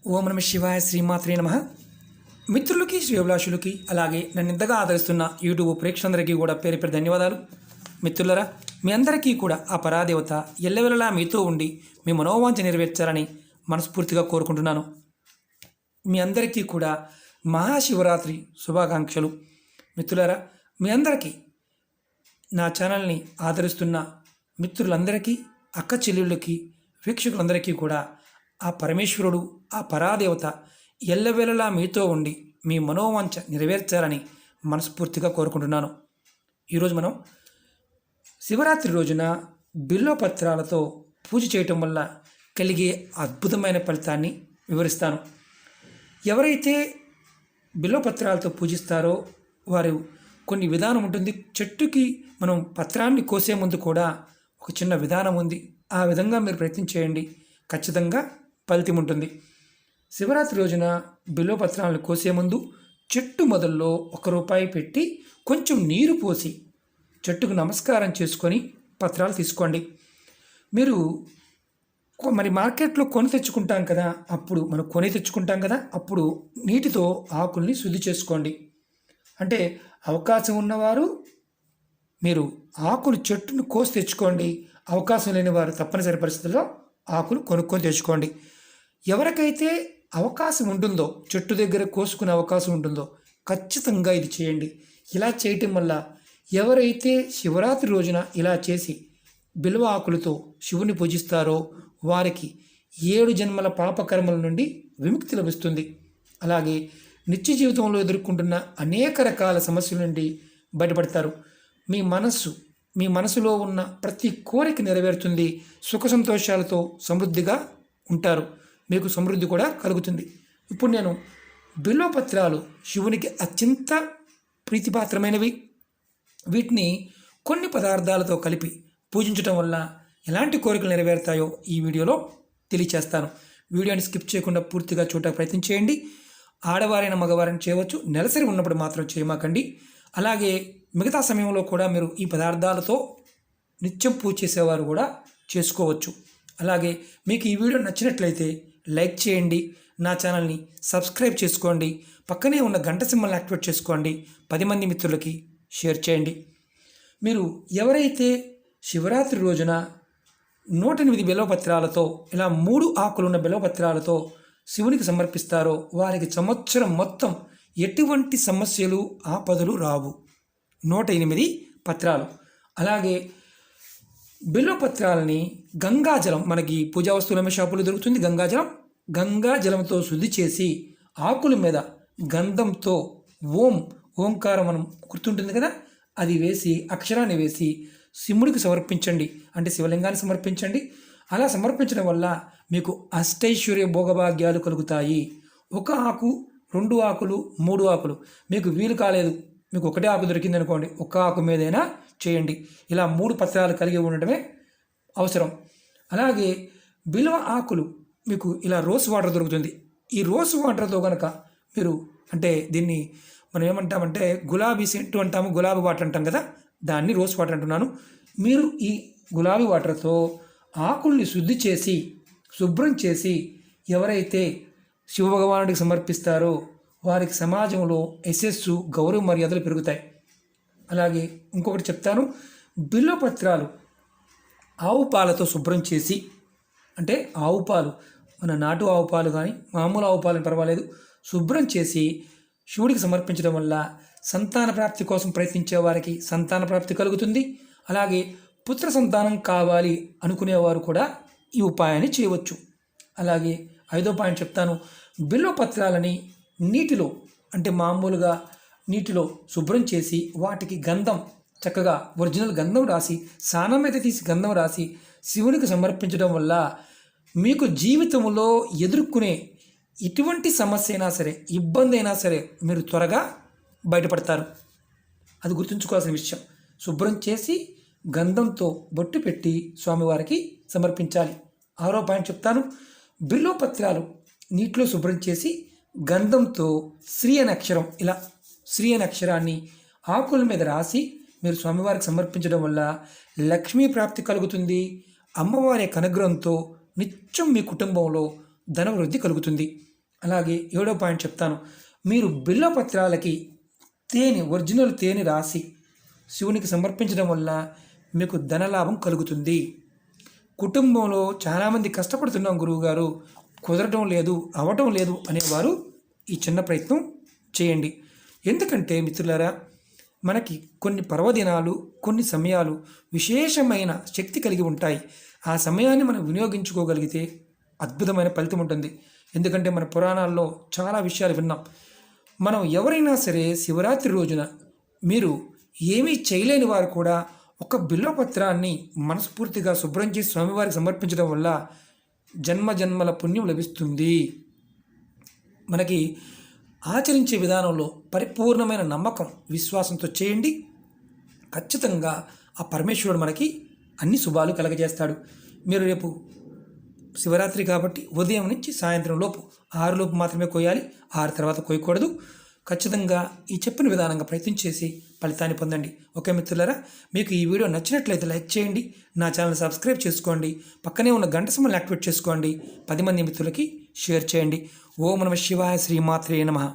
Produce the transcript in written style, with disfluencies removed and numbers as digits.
ఓం నమ శివాయ శ్రీమాత్రే నమ. మిత్రులకి శ్రేయోభిలాషులకి అలాగే నన్ను ఇంతగా ఆదరిస్తున్న యూట్యూబ్ ప్రేక్షకులందరికీ కూడా పేరు పేరు ధన్యవాదాలు. మిత్రులరా, మీ అందరికీ కూడా ఆ పరాదేవత ఎల్లవెల్లలా మీతో ఉండి మీ మనోవాంఛ నెరవేర్చాలని మనస్ఫూర్తిగా కోరుకుంటున్నాను. మీ అందరికీ కూడా మహాశివరాత్రి శుభాకాంక్షలు. మిత్రులరా, మీ అందరికీ నా ఛానల్ని ఆదరిస్తున్న మిత్రులందరికీ, అక్క చెల్లెళ్ళకి, వీక్షకులందరికీ కూడా ఆ పరమేశ్వరుడు, ఆ పరాదేవత ఎల్లవేళలా మీతో ఉండి మీ మనోవాంఛ నెరవేర్చాలని మనస్ఫూర్తిగా కోరుకుంటున్నాను. ఈరోజు మనం శివరాత్రి రోజున బిల్వపత్రాలతో పూజ చేయటం వల్ల కలిగే అద్భుతమైన ఫలితాన్ని వివరిస్తాను. ఎవరైతే బిల్వపత్రాలతో పూజిస్తారో వారు కొన్ని విధానం ఉంటుంది. చెట్టుకి మనం పత్రాన్ని కోసే ముందు కూడా ఒక చిన్న విధానం ఉంది. ఆ విధంగా మీరు ప్రయత్నం చేయండి, ఖచ్చితంగా ఫలితం ఉంటుంది. శివరాత్రి రోజున బిల్వపత్రాలను కోసే ముందు చెట్టు మొదల్లో ₹1 పెట్టి కొంచెం నీరు పోసి చెట్టుకు నమస్కారం చేసుకొని పత్రాలు తీసుకోండి. మీరు మరి మార్కెట్లో కొని తెచ్చుకుంటాం కదా, అప్పుడు నీటితో ఆకుల్ని శుద్ధి చేసుకోండి. అంటే అవకాశం ఉన్నవారు మీరు ఆకులు చెట్టును కోసి తెచ్చుకోండి. అవకాశం లేని వారు తప్పనిసరి పరిస్థితుల్లో ఆకులు కొనుక్కొని తెచ్చుకోండి. ఎవరికైతే అవకాశం ఉంటుందో, చెట్టు దగ్గర కోసుకునే అవకాశం ఉంటుందో ఖచ్చితంగా ఇది చేయండి. ఇలా చేయటం వల్ల ఎవరైతే శివరాత్రి రోజున ఇలా చేసి బిల్వ ఆకులతో శివుని పూజిస్తారో వారికి 7 జన్మల పాపకర్మల నుండి విముక్తి లభిస్తుంది. అలాగే నిత్య జీవితంలో ఎదుర్కొంటున్న అనేక రకాల సమస్యల నుండి బయటపడతారు. మీ మనసులో ఉన్న ప్రతి కోరిక నెరవేరుతుంది. సుఖ సంతోషాలతో సమృద్ధిగా ఉంటారు. మీకు సమృద్ధి కూడా కలుగుతుంది. ఇప్పుడు నేను బిల్వపత్రాలు శివునికి అత్యంత ప్రీతిపాత్రమైనవి. వీటిని కొన్ని పదార్థాలతో కలిపి పూజించడం వల్ల ఎలాంటి కోరికలు నెరవేరుతాయో ఈ వీడియోలో తెలియచేస్తాను. వీడియోని స్కిప్ చేయకుండా పూర్తిగా చూడటానికి ప్రయత్నం చేయండి. ఆడవారైన మగవారైనా చేయవచ్చు, నెలసరి ఉన్నప్పుడు మాత్రం చేయమాకండి. అలాగే మిగతా సమయంలో కూడా మీరు ఈ పదార్థాలతో నిత్యం పూజ చేసేవారు కూడా చేసుకోవచ్చు. అలాగే మీకు ఈ వీడియో నచ్చినట్లయితే లైక్ చేయండి, నా ఛానల్ని సబ్స్క్రైబ్ చేసుకోండి, పక్కనే ఉన్న గంట సింబల్ని యాక్టివేట్ చేసుకోండి, 10 మంది మిత్రులకి షేర్ చేయండి. మీరు ఎవరైతే శివరాత్రి రోజున 108 బిల్వపత్రాలతో ఇలా 3 ఆకులున్న బిల్వపత్రాలతో శివునికి సమర్పిస్తారో వారికి సంవత్సరం మొత్తం ఎటువంటి సమస్యలు ఆపదలు రావు. 108 పత్రాలు. అలాగే బిల్వపత్రాలని గంగాజలం, మనకి పూజా వస్తువుల షాపులో దొరుకుతుంది గంగాజలంతో శుద్ధి చేసి ఆకుల మీద గంధంతో ఓంకారం మనం గుర్తుంటుంది కదా, అది వేసి అక్షరాన్ని వేసి శివుడికి సమర్పించండి. అంటే శివలింగాన్ని సమర్పించండి. అలా సమర్పించడం వల్ల మీకు అష్టైశ్వర్య భోగభాగ్యాలు కలుగుతాయి. 1 ఆకు, 2 ఆకులు, 3 ఆకులు మీకు వీలు కాలేదు, మీకు 1 ఆకు దొరికింది అనుకోండి, 1 ఆకు మీదైనా చేయండి. ఇలా 3 పత్రాలు కలిగి ఉండటమే అవసరం. అలాగే బిల్వ ఆకులు మీకు ఇలా రోస్ వాటర్ దొరుకుతుంది. ఈ రోస్ వాటర్తో కనుక మీరు, అంటే దీన్ని మనం ఏమంటామంటే గులాబీ సెంటు అంటాము, గులాబీ వాటర్ అంటాం కదా, దాన్ని రోస్ వాటర్ అంటున్నాను. మీరు ఈ గులాబీ వాటర్తో ఆకుల్ని శుభ్రం చేసి ఎవరైతే శివభగవానుడికి సమర్పిస్తారో వారికి సమాజంలో యశస్సు, గౌరవ మర్యాదలు పెరుగుతాయి. అలాగే ఇంకొకటి చెప్తాను, బిల్వపత్రాలు ఆవు పాలతో శుభ్రం చేసి, అంటే ఆవు పాలు, మన నాటు ఆవు పాలు కానీ మామూలు ఆవు పాలు పర్వాలేదు, శుభ్రం చేసి శివుడికి సమర్పించడం వల్ల సంతాన ప్రాప్తి కోసం ప్రయత్నించే వారికి సంతాన ప్రాప్తి కలుగుతుంది. అలాగే పుత్ర సంతానం కావాలి అనుకునేవారు కూడా ఈ ఉపాయాన్ని చేయవచ్చు. అలాగే 5వ పాయింట్ చెప్తాను, బిల్వపత్రాలని నీటిలో, అంటే మామూలుగా నీటిలో శుభ్రం చేసి వాటికి గంధం, చక్కగా ఒరిజినల్ గంధం రాసి, స్నానం అయితే తీసి గంధం రాసి శివునికి సమర్పించడం వల్ల మీకు జీవితంలో ఎదుర్కొనే ఎటువంటి సమస్య అయినా సరే, ఇబ్బంది అయినా సరే మీరు త్వరగా బయటపడతారు. అది గుర్తుంచుకోవాల్సిన విషయం. శుభ్రం చేసి గంధంతో బొట్టు పెట్టి స్వామివారికి సమర్పించాలి. 6వ పాయింట్ చెప్తాను, బిల్వపత్రాలు నీటిలో శుభ్రం చేసి గంధంతో శ్రీ అనే అక్షరం, ఇలా శ్రీ అనే అక్షరాన్ని ఆకుల మీద రాసి మీరు స్వామివారికి సమర్పించడం వల్ల లక్ష్మీ ప్రాప్తి కలుగుతుంది. అమ్మవారి యొక్క అనుగ్రహంతో నిత్యం మీ కుటుంబంలో ధనవృద్ధి కలుగుతుంది. అలాగే 7వ పాయింట్ చెప్తాను. మీరు బిల్వపత్రాలకి ఒరిజినల్ తేనె రాసి శివునికి సమర్పించడం వల్ల మీకు ధనలాభం కలుగుతుంది. కుటుంబంలో చాలామంది కష్టపడుతున్నాం గురువుగారు, కుదరటం లేదు, అవ్వటం లేదు అనేవారు ఈ చిన్న ప్రయత్నం చేయండి. ఎందుకంటే మిత్రులారా, మనకి కొన్ని పర్వదినాలు, కొన్ని సమయాలు విశేషమైన శక్తి కలిగి ఉంటాయి. ఆ సమయాన్ని మనం వినియోగించుకోగలిగితే అద్భుతమైన ఫలితం ఉంటుంది. ఎందుకంటే మన పురాణాల్లో చాలా విషయాలు విన్నాం. మనం ఎవరైనా సరే శివరాత్రి రోజున మీరు ఏమీ చేయలేని వారు కూడా ఒక బిల్వపత్రాన్ని మనస్ఫూర్తిగా శుభ్రం చేసి స్వామివారికి సమర్పించడం వల్ల జన్మజన్మల పుణ్యం లభిస్తుంది. మనకి ఆచరించే విధానంలో పరిపూర్ణమైన నమ్మకం, విశ్వాసంతో చేయండి. ఖచ్చితంగా ఆ పరమేశ్వరుడు మనకి అన్ని శుభాలు కలగజేస్తాడు. మీరు రేపు శివరాత్రి కాబట్టి ఉదయం నుంచి సాయంత్రం లోపు 6 లోపు మాత్రమే కోయాలి, 6 తర్వాత కోయకూడదు. ఖచ్చితంగా ఈ చెప్పిన విధానంగా ప్రయత్నం చేసి ఫలితాన్ని పొందండి. ఓకే మిత్రులారా, మీకు ఈ వీడియో నచ్చినట్లయితే లైక్ చేయండి, నా ఛానల్ సబ్స్క్రైబ్ చేసుకోండి, పక్కనే ఉన్న గంట సింబల్ని యాక్టివేట్ చేసుకోండి, 10 మంది మిత్రులకి షేర్ చేయండి. ఓం నమః శివాయ, శ్రీమాత్రే నమః.